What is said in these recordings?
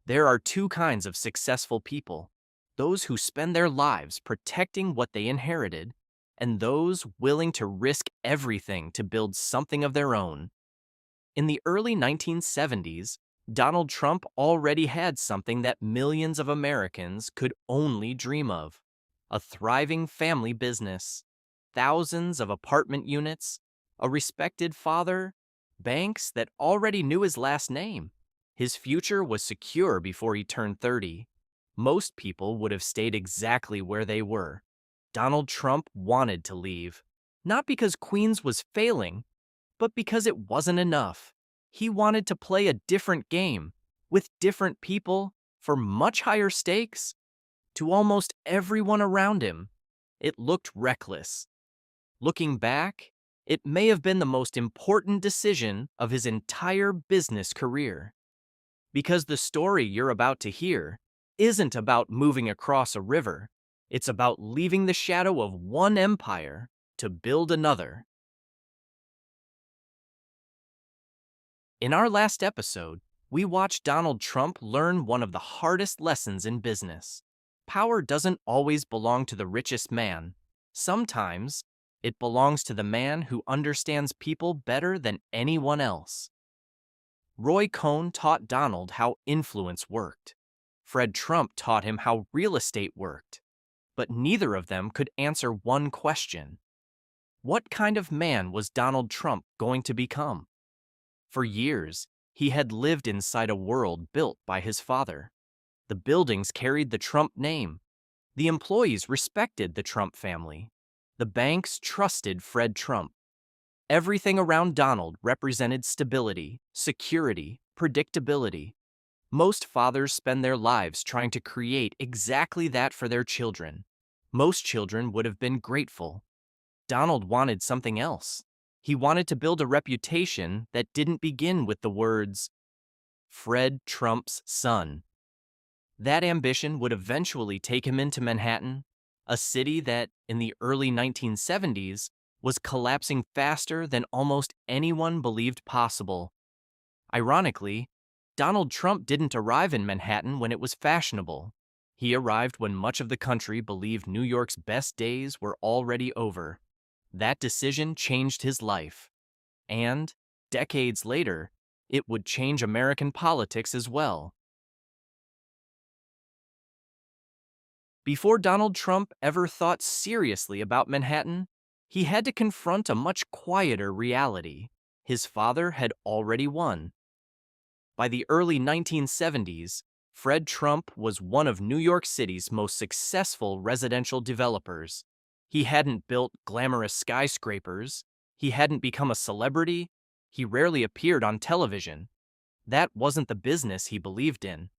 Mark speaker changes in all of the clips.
Speaker 1: There are two kinds of successful people: those who spend their lives protecting what they inherited, and those willing to risk everything to build something of their own. In the early 1970s, Donald Trump already had something that millions of Americans could only dream of: a thriving family business, thousands of apartment units, a respected father, banks that already knew his last name. His future was secure before he turned 30. Most people would have stayed exactly where they were. Donald Trump wanted to leave, not because Queens was failing, but because it wasn't enough. He wanted to play a different game, with different people, for much higher stakes. To almost everyone around him, it looked reckless. Looking back, it may have been the most important decision of his entire business career. Because the story you're about to hear isn't about moving across a river, it's about leaving the shadow of one empire to build another. In our last episode, we watched Donald Trump learn one of the hardest lessons in business. Power doesn't always belong to the richest man. Sometimes, it belongs to the man who understands people better than anyone else. Roy Cohn taught Donald how influence worked. Fred Trump taught him how real estate worked. But neither of them could answer one question: what kind of man was Donald Trump going to become? For years, he had lived inside a world built by his father. The buildings carried the Trump name. The employees respected the Trump family. The banks trusted Fred Trump. Everything around Donald represented stability, security, predictability. Most fathers spend their lives trying to create exactly that for their children. Most children would have been grateful. Donald wanted something else. He wanted to build a reputation that didn't begin with the words, Fred Trump's son. That ambition would eventually take him into Manhattan, a city that, in the early 1970s, was collapsing faster than almost anyone believed possible. Ironically, Donald Trump didn't arrive in Manhattan when it was fashionable. He arrived when much of the country believed New York's best days were already over. That decision changed his life. And, decades later, it would change American politics as well. Before Donald Trump ever thought seriously about Manhattan, he had to confront a much quieter reality. His father had already won. By the early 1970s, Fred Trump was one of New York City's most successful residential developers. He hadn't built glamorous skyscrapers. He hadn't become a celebrity. He rarely appeared on television. That wasn't the business he believed in.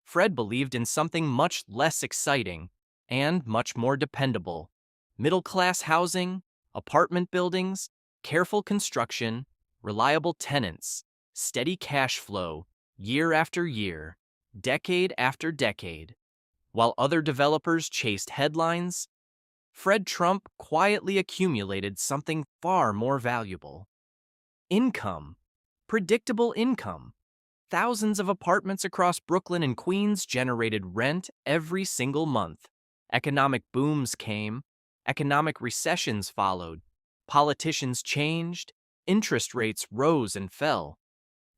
Speaker 1: Fred believed in something much less exciting and much more dependable: middle-class housing, apartment buildings, careful construction, reliable tenants, steady cash flow, year after year, decade after decade. While other developers chased headlines, Fred Trump quietly accumulated something far more valuable: income, predictable income. Thousands of apartments across Brooklyn and Queens generated rent every single month. Economic booms came, economic recessions followed, politicians changed, interest rates rose and fell.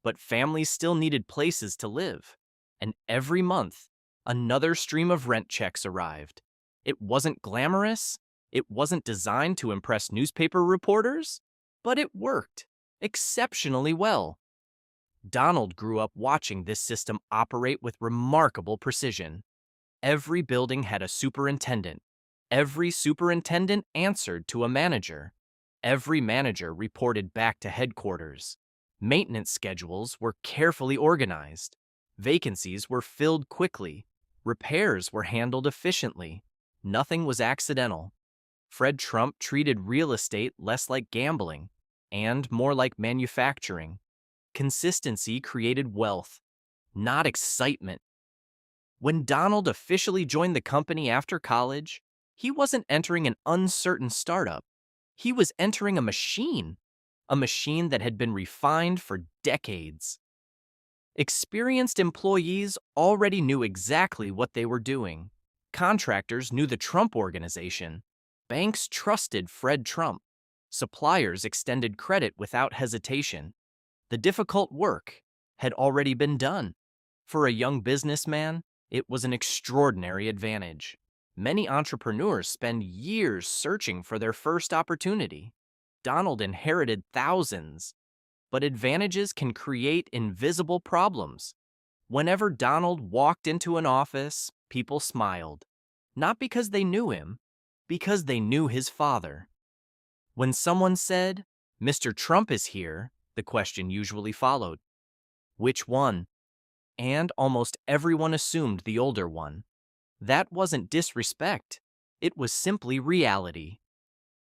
Speaker 1: But families still needed places to live. And every month, another stream of rent checks arrived. It wasn't glamorous, it wasn't designed to impress newspaper reporters, but it worked exceptionally well. Donald grew up watching this system operate with remarkable precision. Every building had a superintendent. Every superintendent answered to a manager. Every manager reported back to headquarters. Maintenance schedules were carefully organized. Vacancies were filled quickly. Repairs were handled efficiently. Nothing was accidental. Fred Trump treated real estate less like gambling and more like manufacturing. Consistency created wealth, not excitement. When Donald officially joined the company after college, he wasn't entering an uncertain startup. He was entering a machine that had been refined for decades. Experienced employees already knew exactly what they were doing. Contractors knew the Trump Organization. Banks trusted Fred Trump. Suppliers extended credit without hesitation. The difficult work had already been done. For a young businessman, it was an extraordinary advantage. Many entrepreneurs spend years searching for their first opportunity. Donald inherited thousands, but advantages can create invisible problems. Whenever Donald walked into an office, people smiled. Not because they knew him, because they knew his father. When someone said, "Mr. Trump is here," the question usually followed, "Which one?" And almost everyone assumed the older one. That wasn't disrespect. It was simply reality.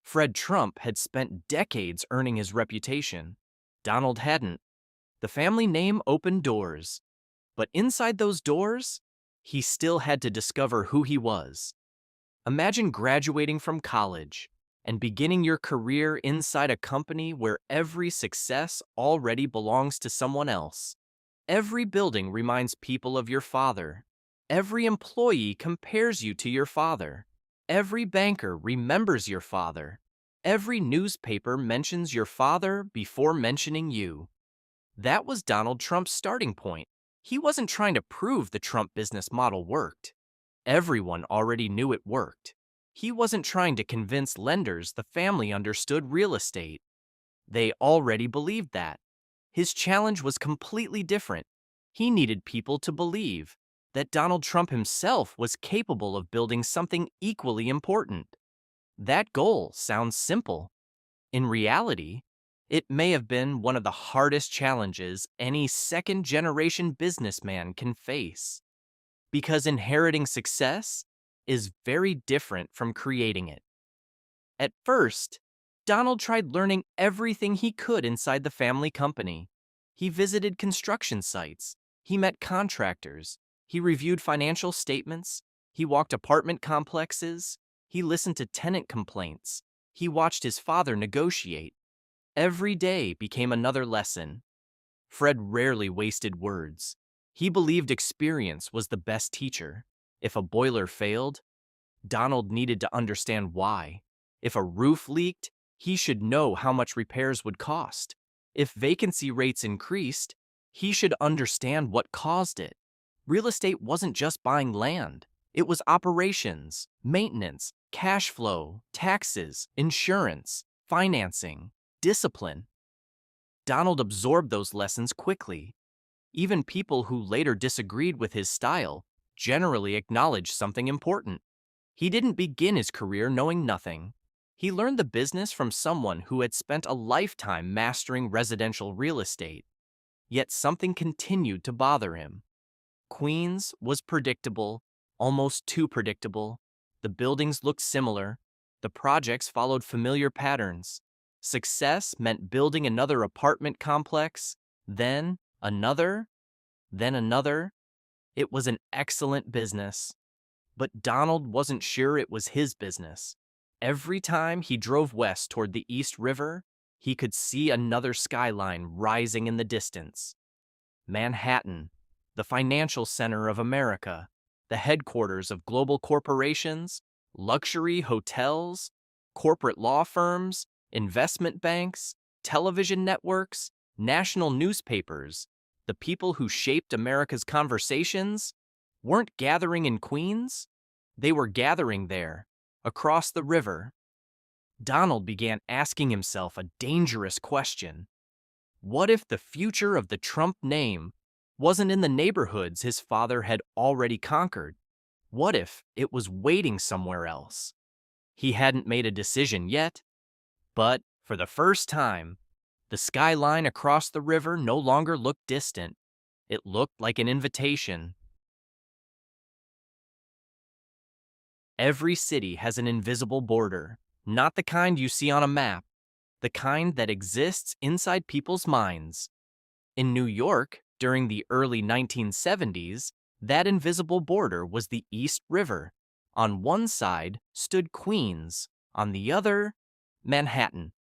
Speaker 1: Fred Trump had spent decades earning his reputation. Donald hadn't. The family name opened doors. But inside those doors, he still had to discover who he was. Imagine graduating from college and beginning your career inside a company where every success already belongs to someone else. Every building reminds people of your father. Every employee compares you to your father. Every banker remembers your father. Every newspaper mentions your father before mentioning you. That was Donald Trump's starting point. He wasn't trying to prove the Trump business model worked. Everyone already knew it worked. He wasn't trying to convince lenders the family understood real estate. They already believed that. His challenge was completely different. He needed people to believe that Donald Trump himself was capable of building something equally important. That goal sounds simple. In reality, it may have been one of the hardest challenges any second-generation businessman can face. Because inheriting success is very different from creating it. At first, Donald tried learning everything he could inside the family company. He visited construction sites, he met contractors, he reviewed financial statements, he walked apartment complexes, he listened to tenant complaints, he watched his father negotiate. Every day became another lesson. Fred rarely wasted words. He believed experience was the best teacher. If a boiler failed, Donald needed to understand why. If a roof leaked, he should know how much repairs would cost. If vacancy rates increased, he should understand what caused it. Real estate wasn't just buying land. It was operations, maintenance, cash flow, taxes, insurance, financing, discipline. Donald absorbed those lessons quickly. Even people who later disagreed with his style generally acknowledged something important. He didn't begin his career knowing nothing. He learned the business from someone who had spent a lifetime mastering residential real estate. Yet something continued to bother him. Queens was predictable, almost too predictable. The buildings looked similar. The projects followed familiar patterns. Success meant building another apartment complex, then another, then another. It was an excellent business. But Donald wasn't sure it was his business. Every time he drove west toward the East River, he could see another skyline rising in the distance. Manhattan, the financial center of America, the headquarters of global corporations, luxury hotels, corporate law firms, investment banks, television networks, national newspapers, the people who shaped America's conversations, weren't gathering in Queens. They were gathering there, across the river. Donald began asking himself a dangerous question. What if the future of the Trump name wasn't in the neighborhoods his father had already conquered? What if it was waiting somewhere else? He hadn't made a decision yet, but for the first time, the skyline across the river no longer looked distant. It looked like an invitation. Every city has an invisible border, not the kind you see on a map, the kind that exists inside people's minds. In New York, during the early 1970s, that invisible border was the East River. On one side stood Queens, on the other, Manhattan.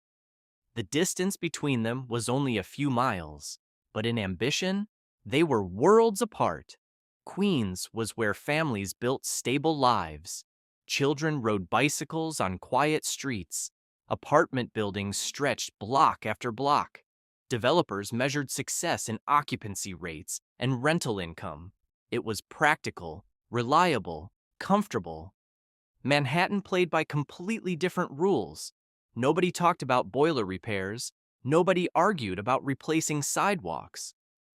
Speaker 1: The distance between them was only a few miles, but in ambition, They were worlds apart. Queens was where families built stable lives. Children rode bicycles on quiet streets. Apartment buildings stretched block after block. Developers measured success in occupancy rates and rental income. It was practical, reliable, comfortable. Manhattan played by completely different rules. Nobody talked about boiler repairs. Nobody argued about replacing sidewalks.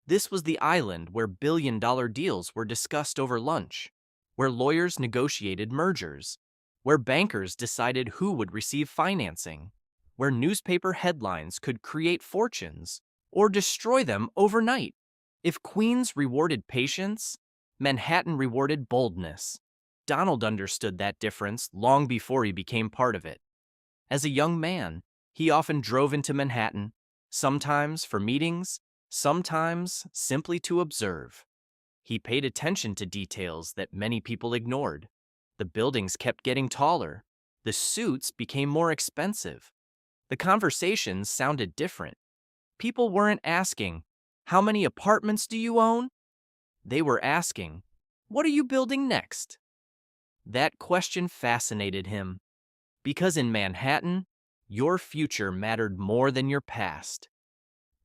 Speaker 1: This was the island where billion-dollar deals were discussed over lunch, where lawyers negotiated mergers, where bankers decided who would receive financing, where newspaper headlines could create fortunes or destroy them overnight. If Queens rewarded patience, Manhattan rewarded boldness. Donald understood that difference long before he became part of it. As a young man, he often drove into Manhattan, sometimes for meetings, sometimes simply to observe. He paid attention to details that many people ignored. The buildings kept getting taller. The suits became more expensive. The conversations sounded different. People weren't asking, "How many apartments do you own?" They were asking, "What are you building next?" That question fascinated him, because in Manhattan, your future mattered more than your past.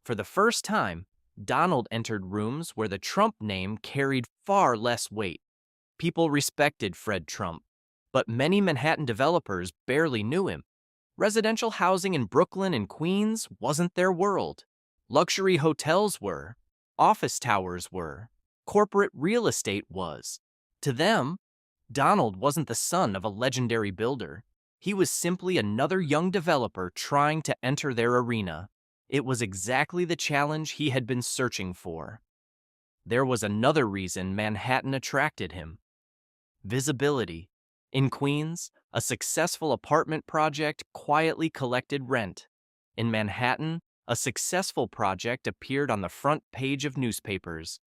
Speaker 1: For the first time, Donald entered rooms where the Trump name carried far less weight. People respected Fred Trump, but many Manhattan developers barely knew him. Residential housing in Brooklyn and Queens wasn't their world. Luxury hotels were. Office towers were. Corporate real estate was. To them, Donald wasn't the son of a legendary builder. He was simply another young developer trying to enter their arena. It was exactly the challenge he had been searching for. There was another reason Manhattan attracted him: visibility. In Queens, a successful apartment project quietly collected rent. In Manhattan, a successful project appeared on the front page of newspapers.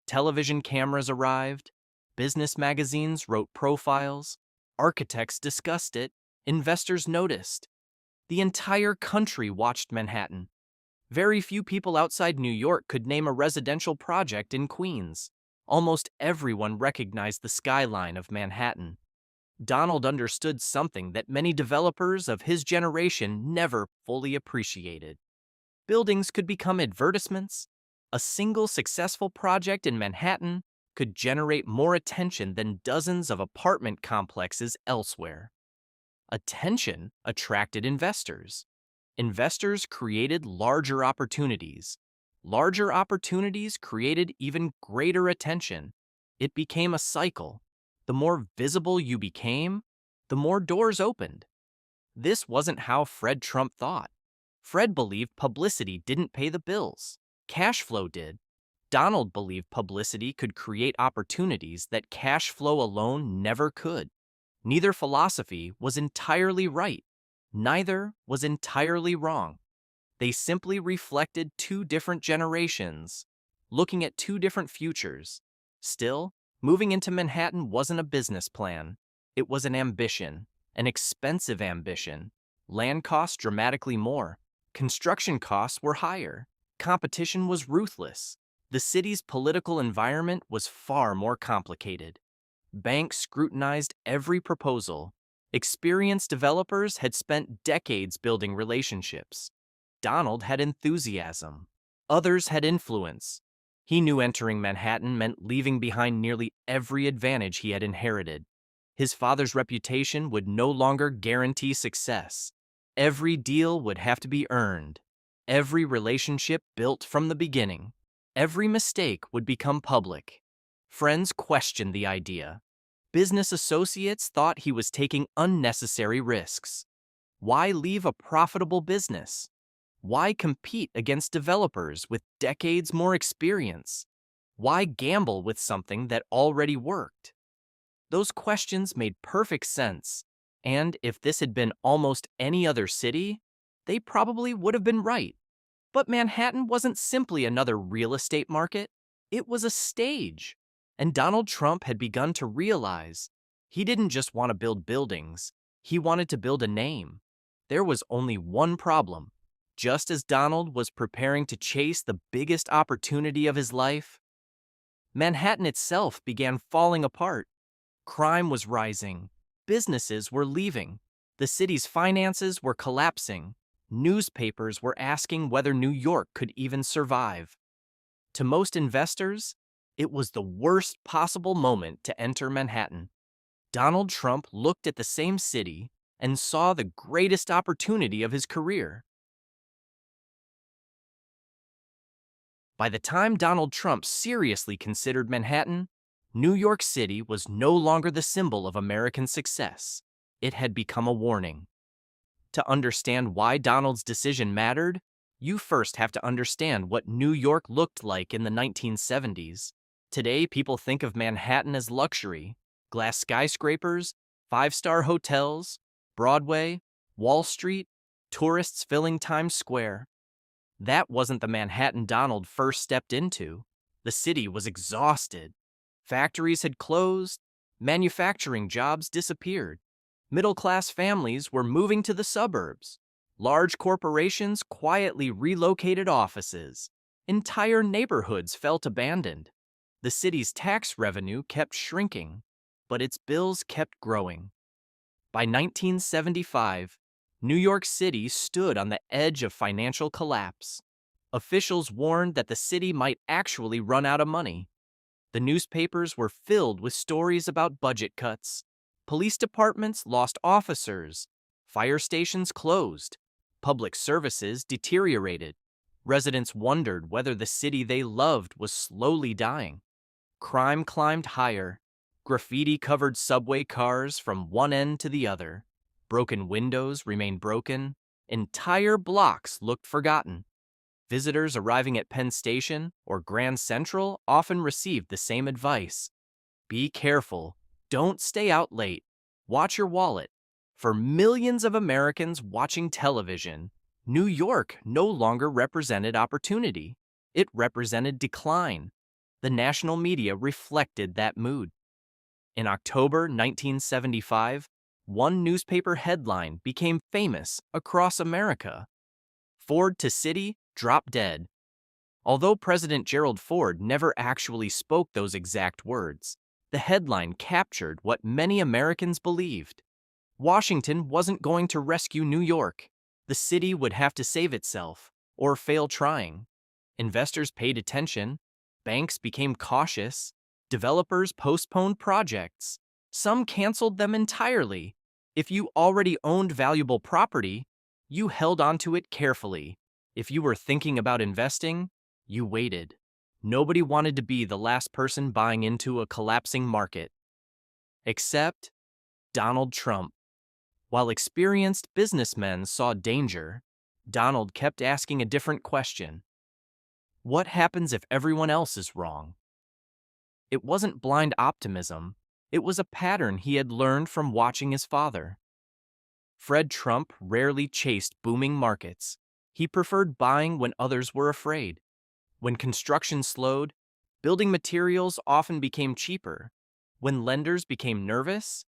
Speaker 1: Television cameras arrived. Business magazines wrote profiles. Architects discussed it. Investors noticed. The entire country watched Manhattan. Very few people outside New York could name a residential project in Queens. Almost everyone recognized the skyline of Manhattan. Donald understood something that many developers of his generation never fully appreciated. Buildings could become advertisements. A single successful project in Manhattan could generate more attention than dozens of apartment complexes elsewhere. Attention attracted investors. Investors created larger opportunities. Larger opportunities created even greater attention. It became a cycle. The more visible you became, the more doors opened. This wasn't how Fred Trump thought. Fred believed publicity didn't pay the bills. Cash flow did. Donald believed publicity could create opportunities that cash flow alone never could. Neither philosophy was entirely right. Neither was entirely wrong. They simply reflected two different generations, looking at two different futures. Still, moving into Manhattan wasn't a business plan. It was an ambition, an expensive ambition. Land costs dramatically more. Construction costs were higher. Competition was ruthless. The city's political environment was far more complicated. Banks scrutinized every proposal. Experienced developers had spent decades building relationships. Donald had enthusiasm. Others had influence. He knew entering Manhattan meant leaving behind nearly every advantage he had inherited. His father's reputation would no longer guarantee success. Every deal would have to be earned. Every relationship built from the beginning. Every mistake would become public. Friends questioned the idea. Business associates thought he was taking unnecessary risks. Why leave a profitable business? Why compete against developers with decades more experience? Why gamble with something that already worked? Those questions made perfect sense, and if this had been almost any other city, they probably would have been right. But Manhattan wasn't simply another real estate market. It was a stage. And Donald Trump had begun to realize he didn't just want to build buildings, he wanted to build a name. There was only one problem. Just as Donald was preparing to chase the biggest opportunity of his life, Manhattan itself began falling apart. Crime was rising. Businesses were leaving. The city's finances were collapsing. Newspapers were asking whether New York could even survive. To most investors, it was the worst possible moment to enter Manhattan. Donald Trump looked at the same city and saw the greatest opportunity of his career. By the time Donald Trump seriously considered Manhattan, New York City was no longer the symbol of American success. It had become a warning. To understand why Donald's decision mattered, you first have to understand what New York looked like in the 1970s. Today, people think of Manhattan as luxury: glass skyscrapers, five-star hotels, Broadway, Wall Street, tourists filling Times Square. That wasn't the Manhattan Donald first stepped into. The city was exhausted. Factories had closed. Manufacturing jobs disappeared. Middle-class families were moving to the suburbs. Large corporations quietly relocated offices. Entire neighborhoods felt abandoned. The city's tax revenue kept shrinking, but its bills kept growing. By 1975, New York City stood on the edge of financial collapse. Officials warned that the city might actually run out of money. The newspapers were filled with stories about budget cuts. Police departments lost officers. Fire stations closed. Public services deteriorated. Residents wondered whether the city they loved was slowly dying. Crime climbed higher. Graffiti covered subway cars from one end to the other. Broken windows remained broken. Entire blocks looked forgotten. Visitors arriving at Penn Station or Grand Central often received the same advice: be careful, don't stay out late, watch your wallet. For millions of Americans watching television, New York no longer represented opportunity. It represented decline. The national media reflected that mood. In October 1975, one newspaper headline became famous across America: Ford to City, drop dead. Although President Gerald Ford never actually spoke those exact words, the headline captured what many Americans believed. Washington wasn't going to rescue New York. The city would have to save itself, or fail trying. Investors paid attention. Banks became cautious. Developers postponed projects. Some canceled them entirely. If you already owned valuable property, you held onto it carefully. If you were thinking about investing, you waited. Nobody wanted to be the last person buying into a collapsing market. Except Donald Trump. While experienced businessmen saw danger, Donald kept asking a different question: what happens if everyone else is wrong? It wasn't blind optimism. It was a pattern he had learned from watching his father. Fred Trump rarely chased booming markets. He preferred buying when others were afraid. When construction slowed, building materials often became cheaper. When lenders became nervous,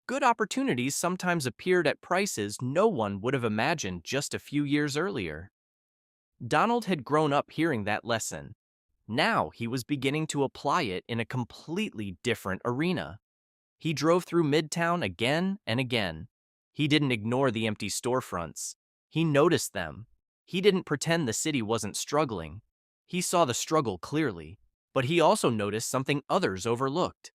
Speaker 1: good opportunities sometimes appeared at prices no one would have imagined just a few years earlier. Donald had grown up hearing that lesson. Now he was beginning to apply it in a completely different arena. He drove through Midtown again and again. He didn't ignore the empty storefronts. He noticed them. He didn't pretend the city wasn't struggling. He saw the struggle clearly, but he also noticed something others overlooked.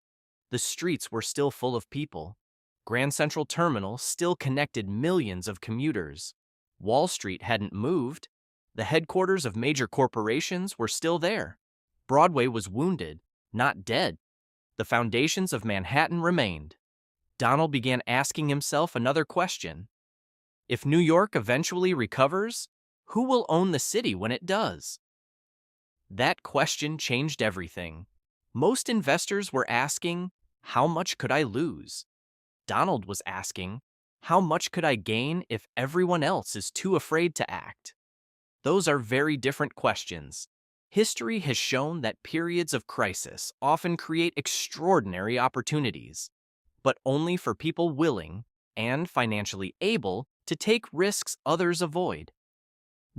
Speaker 1: The streets were still full of people. Grand Central Terminal still connected millions of commuters. Wall Street hadn't moved. The headquarters of major corporations were still there. Broadway was wounded, not dead. The foundations of Manhattan remained. Donald began asking himself another question: if New York eventually recovers, who will own the city when it does? That question changed everything. Most investors were asking, how much could I lose? Donald was asking, how much could I gain if everyone else is too afraid to act? Those are very different questions. History has shown that periods of crisis often create extraordinary opportunities, but only for people willing and financially able to take risks others avoid.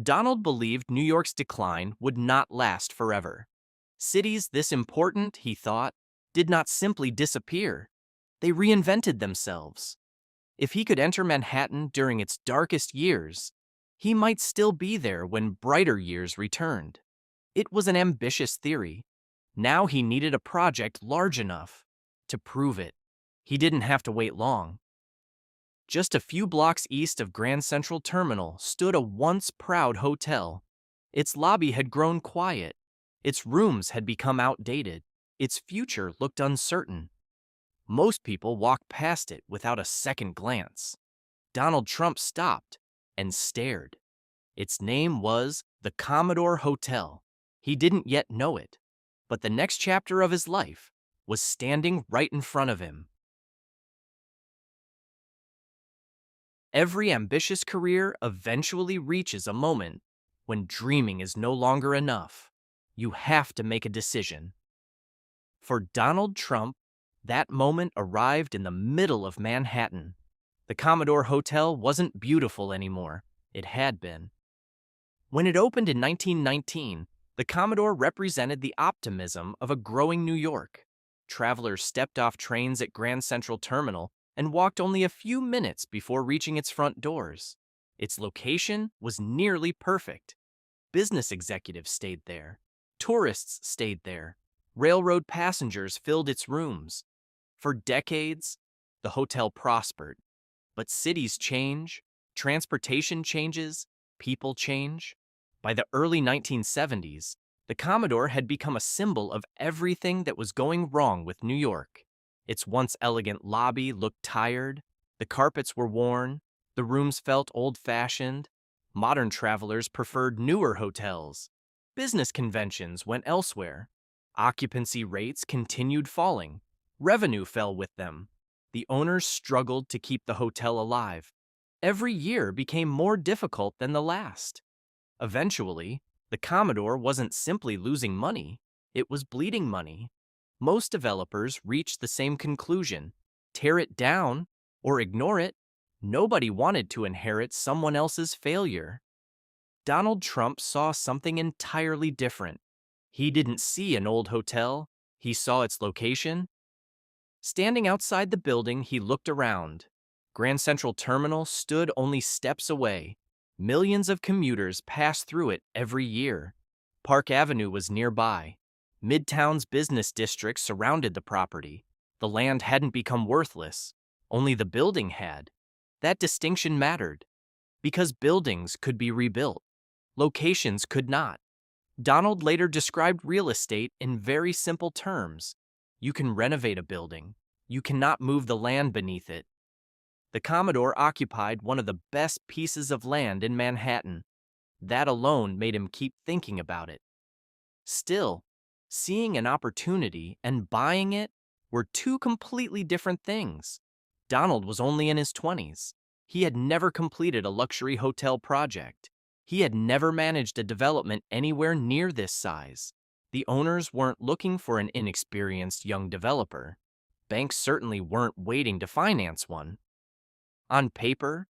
Speaker 1: Donald believed New York's decline would not last forever. Cities this important, he thought, did not simply disappear. They reinvented themselves. If he could enter Manhattan during its darkest years, he might still be there when brighter years returned. It was an ambitious theory. Now he needed a project large enough to prove it. He didn't have to wait long. Just a few blocks east of Grand Central Terminal stood a once proud hotel. Its lobby had grown quiet. Its rooms had become outdated. Its future looked uncertain. Most people walked past it without a second glance. Donald Trump stopped and stared. Its name was the Commodore Hotel. He didn't yet know it, but the next chapter of his life was standing right in front of him. Every ambitious career eventually reaches a moment when dreaming is no longer enough. You have to make a decision. For Donald Trump, that moment arrived in the middle of Manhattan. The Commodore Hotel wasn't beautiful anymore. It had been. When it opened in 1919, the Commodore represented the optimism of a growing New York. Travelers stepped off trains at Grand Central Terminal and walked only a few minutes before reaching its front doors. Its location was nearly perfect. Business executives stayed there. Tourists stayed there. Railroad passengers filled its rooms. For decades, the hotel prospered. But cities change, transportation changes, people change. By the early 1970s, the Commodore had become a symbol of everything that was going wrong with New York. Its once elegant lobby looked tired, the carpets were worn, the rooms felt old-fashioned. Modern travelers preferred newer hotels. Business conventions went elsewhere. Occupancy rates continued falling. Revenue fell with them. The owners struggled to keep the hotel alive. Every year became more difficult than the last. Eventually, the Commodore wasn't simply losing money, it was bleeding money. Most developers reached the same conclusion: tear it down or ignore it. Nobody wanted to inherit someone else's failure. Donald Trump saw something entirely different. He didn't see an old hotel, he saw its location. Standing outside the building, he looked around. Grand Central Terminal stood only steps away. Millions of commuters passed through it every year. Park Avenue was nearby. Midtown's business district surrounded the property. The land hadn't become worthless. Only the building had. That distinction mattered. Because buildings could be rebuilt. Locations could not. Donald later described real estate in very simple terms. You can renovate a building. You cannot move the land beneath it. The Commodore occupied one of the best pieces of land in Manhattan. That alone made him keep thinking about it. Still, seeing an opportunity and buying it were two completely different things. Donald was only in his 20s. He had never completed a luxury hotel project. He had never managed a development anywhere near this size. The owners weren't looking for an inexperienced young developer. Banks certainly weren't waiting to finance one. On paper,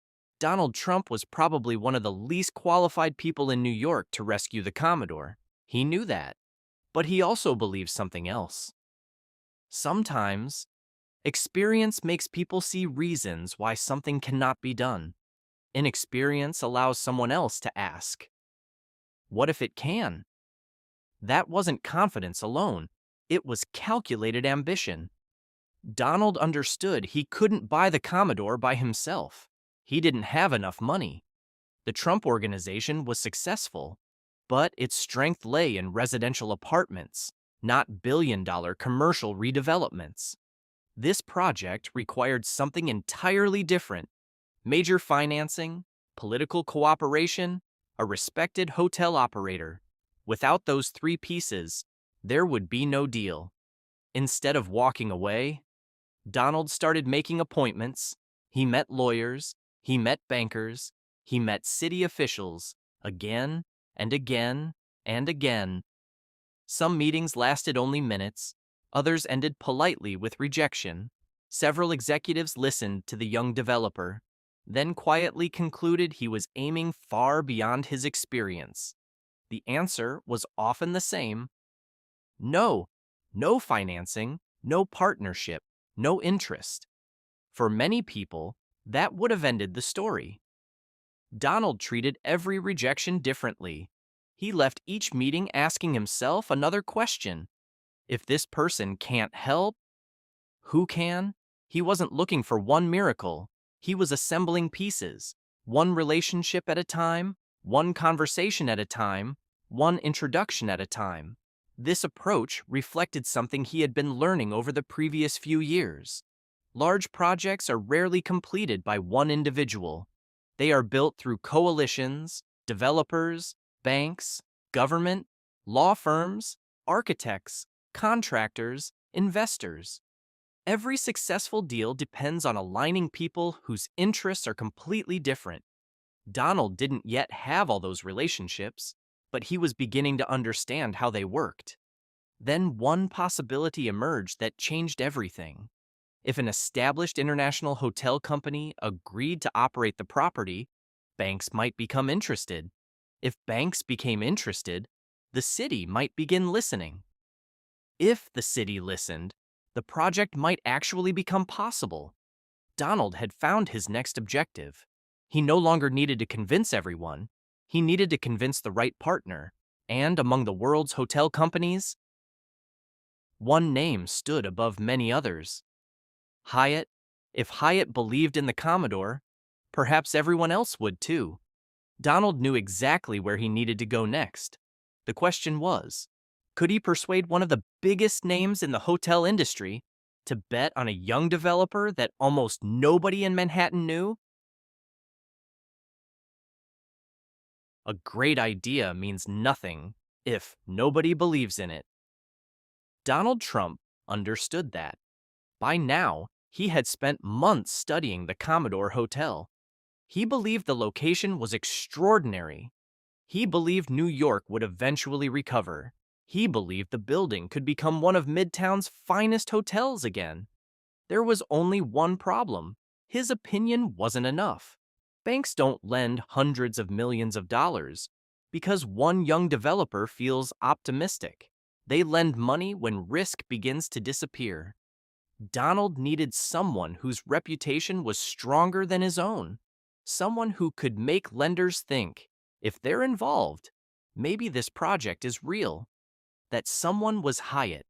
Speaker 1: Donald Trump was probably one of the least qualified people in New York to rescue the Commodore. He knew that. But he also believed something else. Sometimes, experience makes people see reasons why something cannot be done. Inexperience allows someone else to ask, what if it can? That wasn't confidence alone. It was calculated ambition. Donald understood he couldn't buy the Commodore by himself. He didn't have enough money. The Trump Organization was successful, but its strength lay in residential apartments, not billion-dollar commercial redevelopments. This project required something entirely different: major financing, political cooperation, a respected hotel operator. Without those three pieces, there would be no deal. Instead of walking away, Donald started making appointments. He met lawyers, he met bankers, he met city officials, again and again and again. Some meetings lasted only minutes, others ended politely with rejection. Several executives listened to the young developer, then quietly concluded he was aiming far beyond his experience. The answer was often the same: No, no financing, no partnership, no interest. For many people, that would have ended the story. Donald treated every rejection differently. He left each meeting asking himself another question. If this person can't help, who can? He wasn't looking for one miracle. He was assembling pieces, one relationship at a time, one conversation at a time, one introduction at a time. This approach reflected something he had been learning over the previous few years. Large projects are rarely completed by one individual. They are built through coalitions, developers, banks, government, law firms, architects, contractors, investors. Every successful deal depends on aligning people whose interests are completely different. Donald didn't yet have all those relationships, but he was beginning to understand how they worked. Then one possibility emerged that changed everything. If an established international hotel company agreed to operate the property, banks might become interested. If banks became interested, the city might begin listening. If the city listened, the project might actually become possible. Donald had found his next objective. He no longer needed to convince everyone. He needed to convince the right partner. And among the world's hotel companies, one name stood above many others. Hyatt. If Hyatt believed in the Commodore, perhaps everyone else would too. Donald knew exactly where he needed to go next. The question was, could he persuade one of the biggest names in the hotel industry to bet on a young developer that almost nobody in Manhattan knew? A great idea means nothing if nobody believes in it. Donald Trump understood that. By now, he had spent months studying the Commodore Hotel. He believed the location was extraordinary. He believed New York would eventually recover. He believed the building could become one of Midtown's finest hotels again. There was only one problem. His opinion wasn't enough. Banks don't lend hundreds of millions of dollars because one young developer feels optimistic. They lend money when risk begins to disappear. Donald needed someone whose reputation was stronger than his own. Someone who could make lenders think, if they're involved, maybe this project is real. That someone was Hyatt.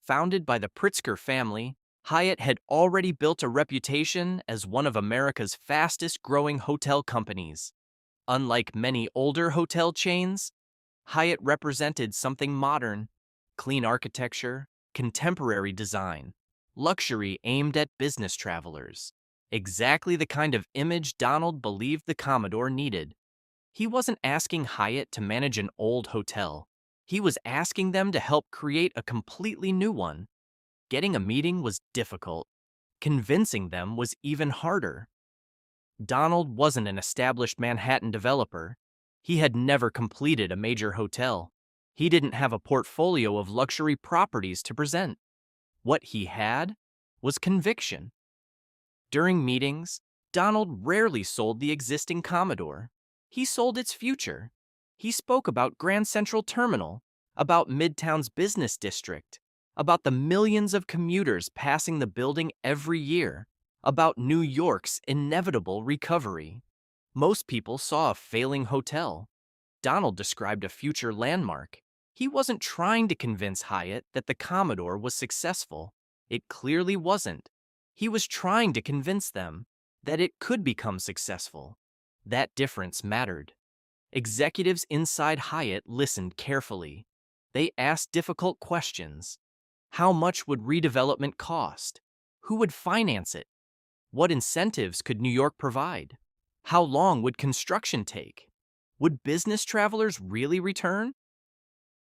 Speaker 1: Founded by the Pritzker family, Hyatt had already built a reputation as one of America's fastest-growing hotel companies. Unlike many older hotel chains, Hyatt represented something modern: clean architecture, contemporary design, luxury aimed at business travelers. Exactly the kind of image Donald believed the Commodore needed. He wasn't asking Hyatt to manage an old hotel. He was asking them to help create a completely new one. Getting a meeting was difficult. Convincing them was even harder. Donald wasn't an established Manhattan developer. He had never completed a major hotel. He didn't have a portfolio of luxury properties to present. What he had was conviction. During meetings, Donald rarely sold the existing Commodore. He sold its future. He spoke about Grand Central Terminal, about Midtown's business district, about the millions of commuters passing the building every year, about New York's inevitable recovery. Most people saw a failing hotel. Donald described a future landmark. He wasn't trying to convince Hyatt that the Commodore was successful. It clearly wasn't. He was trying to convince them that it could become successful. That difference mattered. Executives inside Hyatt listened carefully. They asked difficult questions. How much would redevelopment cost? Who would finance it? What incentives could New York provide? How long would construction take? Would business travelers really return?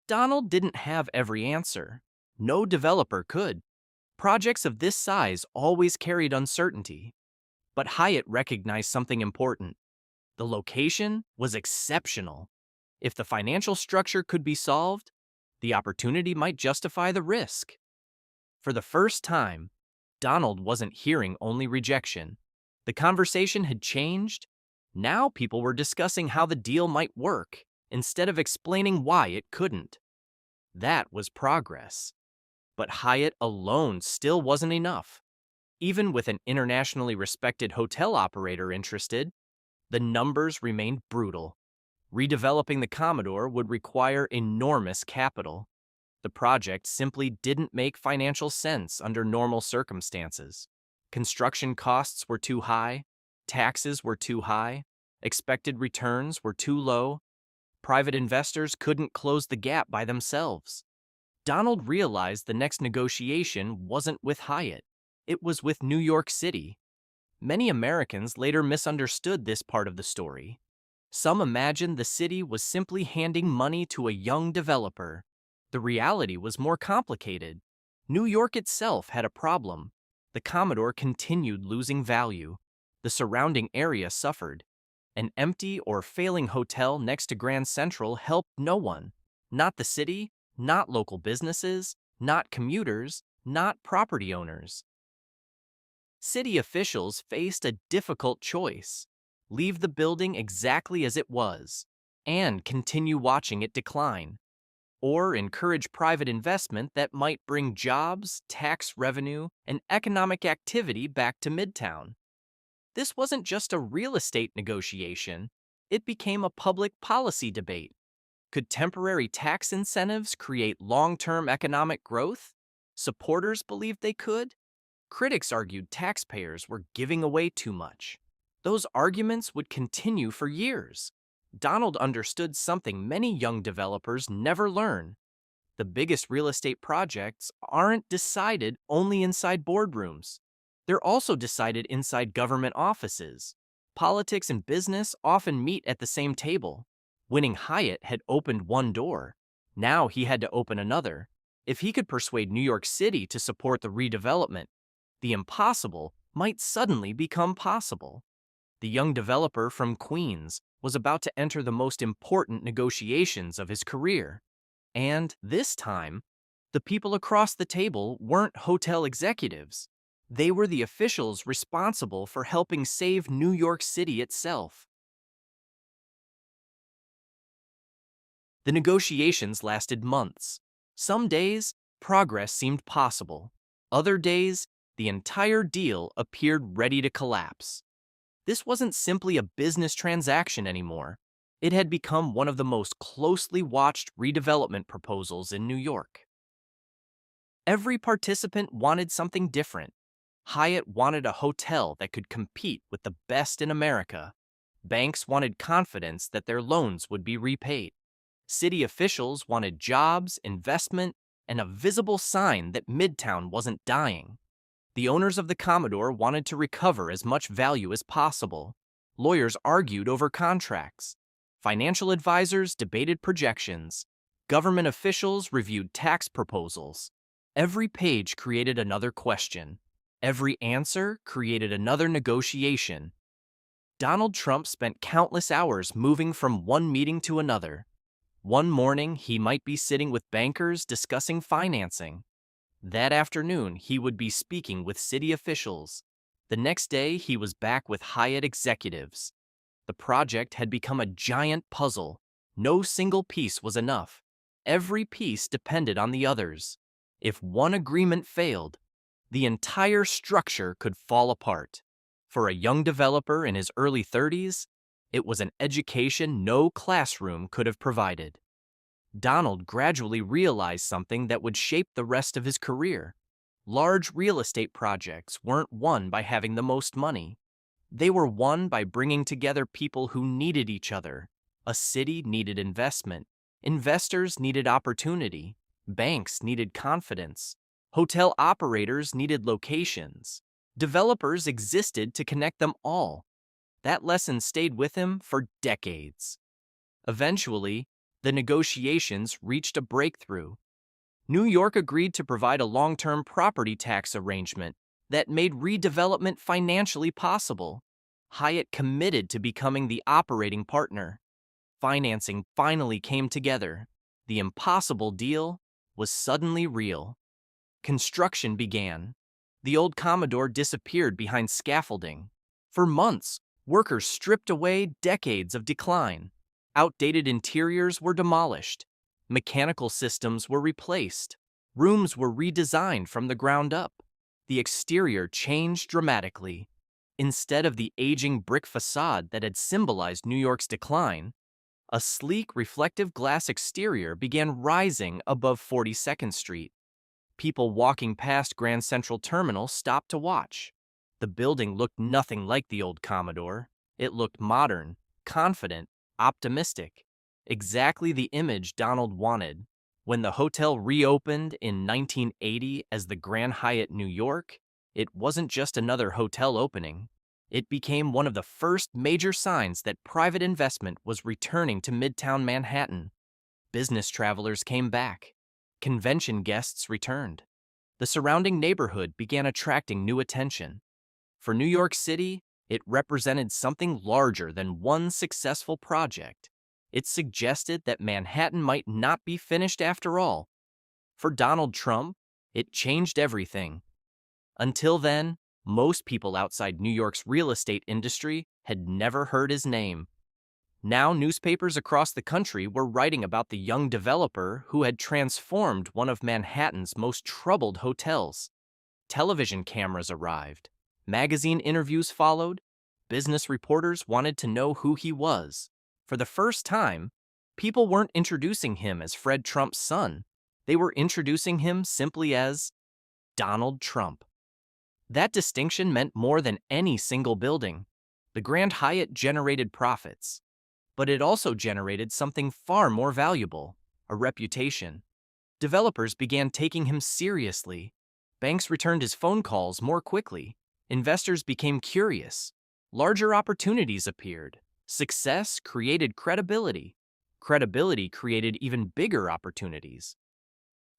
Speaker 1: Donald didn't have every answer. No developer could. Projects of this size always carried uncertainty. But Hyatt recognized something important. The location was exceptional. If the financial structure could be solved, the opportunity might justify the risk. For the first time, Donald wasn't hearing only rejection. The conversation had changed. Now people were discussing how the deal might work, instead of explaining why it couldn't. That was progress. But Hyatt alone still wasn't enough. Even with an internationally respected hotel operator interested, the numbers remained brutal. Redeveloping the Commodore would require enormous capital. The project simply didn't make financial sense under normal circumstances. Construction costs were too high, taxes were too high, expected returns were too low. Private investors couldn't close the gap by themselves. Donald realized the next negotiation wasn't with Hyatt. It was with New York City. Many Americans later misunderstood this part of the story. Some imagined the city was simply handing money to a young developer. The reality was more complicated. New York itself had a problem. The Commodore continued losing value. The surrounding area suffered. An empty or failing hotel next to Grand Central helped no one. Not the city, not local businesses, not commuters, not property owners. City officials faced a difficult choice: leave the building exactly as it was and continue watching it decline, or encourage private investment that might bring jobs, tax revenue, and economic activity back to Midtown. This wasn't just a real estate negotiation, it became a public policy debate. Could temporary tax incentives create long-term economic growth? Supporters believed they could. Critics argued taxpayers were giving away too much. Those arguments would continue for years. Donald understood something many young developers never learn. The biggest real estate projects aren't decided only inside boardrooms. They're also decided inside government offices. Politics and business often meet at the same table. Winning Hyatt had opened one door. Now he had to open another. If he could persuade New York City to support the redevelopment, the impossible might suddenly become possible. The young developer from Queens was about to enter the most important negotiations of his career. And this time, the people across the table weren't hotel executives. They were the officials responsible for helping save New York City itself. The negotiations lasted months. Some days, progress seemed possible. Other days, the entire deal appeared ready to collapse. This wasn't simply a business transaction anymore. It had become one of the most closely watched redevelopment proposals in New York. Every participant wanted something different. Hyatt wanted a hotel that could compete with the best in America. Banks wanted confidence that their loans would be repaid. City officials wanted jobs, investment, and a visible sign that Midtown wasn't dying. The owners of the Commodore wanted to recover as much value as possible. Lawyers argued over contracts. Financial advisors debated projections. Government officials reviewed tax proposals. Every page created another question. Every answer created another negotiation. Donald Trump spent countless hours moving from one meeting to another. One morning, he might be sitting with bankers discussing financing. That afternoon, he would be speaking with city officials. The next day, he was back with Hyatt executives. The project had become a giant puzzle. No single piece was enough. Every piece depended on the others. If one agreement failed, the entire structure could fall apart. For a young developer in his early 30s, it was an education no classroom could have provided. Donald gradually realized something that would shape the rest of his career. Large real estate projects weren't won by having the most money. They were won by bringing together people who needed each other. A city needed investment. Investors needed opportunity. Banks needed confidence. Hotel operators needed locations. Developers existed to connect them all. That lesson stayed with him for decades. Eventually, the negotiations reached a breakthrough. New York agreed to provide a long-term property tax arrangement that made redevelopment financially possible. Hyatt committed to becoming the operating partner. Financing finally came together. The impossible deal was suddenly real. Construction began. The old Commodore disappeared behind scaffolding. For months, workers stripped away decades of decline. Outdated interiors were demolished. Mechanical systems were replaced. Rooms were redesigned from the ground up. The exterior changed dramatically. Instead of the aging brick facade that had symbolized New York's decline, a sleek reflective glass exterior began rising above 42nd Street. People walking past Grand Central Terminal stopped to watch. The building looked nothing like the old Commodore. It looked modern, confident, optimistic. Exactly the image Donald wanted. When the hotel reopened in 1980 as the Grand Hyatt New York, it wasn't just another hotel opening. It became one of the first major signs that private investment was returning to Midtown Manhattan. Business travelers came back. Convention guests returned. The surrounding neighborhood began attracting new attention. For New York City, it represented something larger than one successful project. It suggested that Manhattan might not be finished after all. For Donald Trump, it changed everything. Until then, most people outside New York's real estate industry had never heard his name. Now, newspapers across the country were writing about the young developer who had transformed one of Manhattan's most troubled hotels. Television cameras arrived. Magazine interviews followed. Business reporters wanted to know who he was. For the first time, people weren't introducing him as Fred Trump's son. They were introducing him simply as Donald Trump. That distinction meant more than any single building. The Grand Hyatt generated profits, but it also generated something far more valuable, a reputation. Developers began taking him seriously. Banks returned his phone calls more quickly. Investors became curious. Larger opportunities appeared. Success created credibility. Credibility created even bigger opportunities.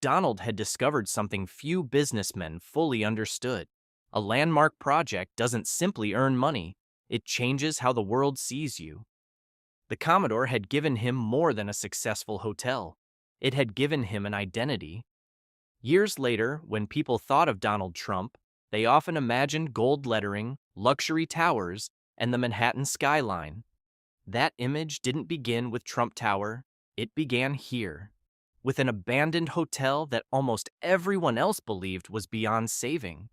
Speaker 1: Donald had discovered something few businessmen fully understood. A landmark project doesn't simply earn money, it changes how the world sees you. The Commodore had given him more than a successful hotel. It had given him an identity. Years later, when people thought of Donald Trump, they often imagined gold lettering, luxury towers, and the Manhattan skyline. That image didn't begin with Trump Tower, it began here, with an abandoned hotel that almost everyone else believed was beyond saving.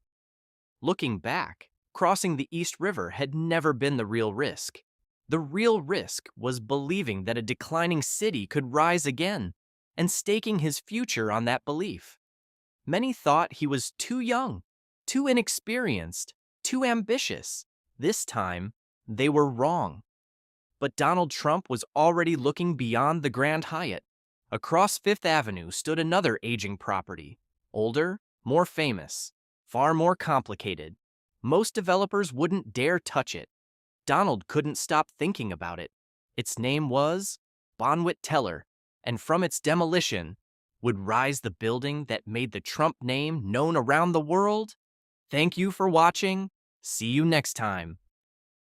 Speaker 1: Looking back, crossing the East River had never been the real risk. The real risk was believing that a declining city could rise again, and staking his future on that belief. Many thought he was too young, too inexperienced, too ambitious. This time, they were wrong. But Donald Trump was already looking beyond the Grand Hyatt. Across Fifth Avenue stood another aging property, older, more famous, far more complicated. Most developers wouldn't dare touch it. Donald couldn't stop thinking about it. Its name was Bonwit Teller, and from its demolition would rise the building that made the Trump name known around the world. Thank you for watching. See you next time.